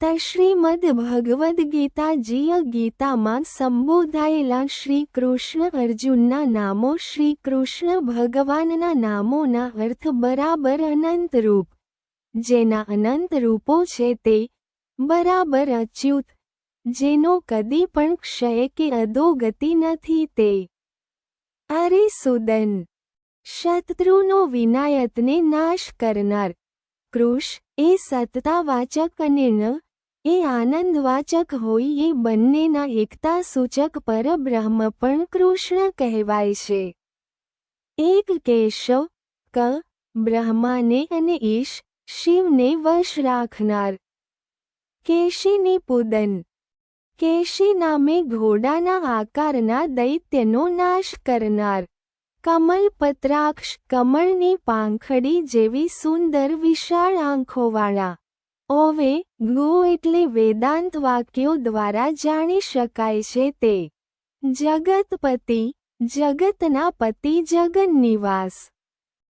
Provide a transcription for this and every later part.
શ્રીમદ ભગવદ્ ગીતાજીય ગીતામાં સંબોધાયેલા શ્રી કૃષ્ણ અર્જુનના નામો શ્રી કૃષ્ણ ભગવાનના નામોના અર્થ બરાબર અનંતરૂપ, જેના અનંત રૂપો છે તે બરાબર અચ્યુત, જેનો કદી પણ ક્ષય કે અધોગતિ નથી તે અરિસુદન, શત્રુનો વિનાયતને નાશ કરનાર. કૃષ એ સત્તાવાચક અને ન એ આનંદવાચક હોય એ બંનેના એકતા સૂચક પરબ્રહ્મ પણ કૃષ્ણ કહેવાય છે. એક કેશવ ક બ્રહ્માને અને ઈશ શિવને વશ રાખનાર. કેશિની પુદન, કેશી નામે ઘોડાના આકારના દૈત્યનો નાશ કરનાર. કમલપત્રાક્ષ, કમળની પાંખડી જેવી સુંદર વિશાળ આંખોવાળા. ઓવે ગો એટલે વેદાંત વાક્યો દ્વારા જાણી શકાય છે તે જગતપતિ, જગતના પતિ, જગન્નિવાસ.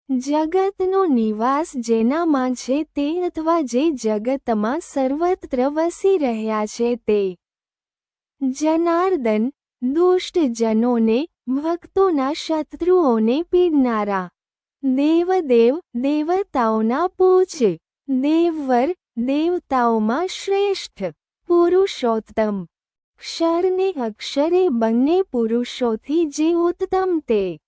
જગતનો નિવાસ જેનામાં છે તે અથવા જે જગતમાં સર્વત્ર વસી રહ્યા છે તે જનાર્દન, દુષ્ટજનોને, ભક્તોના શત્રુઓને પીડનારા. દેવદેવ, દેવતાઓના પૂજ્ય. દેવવર, દેવતાઓમાં શ્રેષ્ઠ. પુરુષોત્તમ, ક્ષરને અક્ષરે બંને પુરુષોથી જે ઉત્તમ તે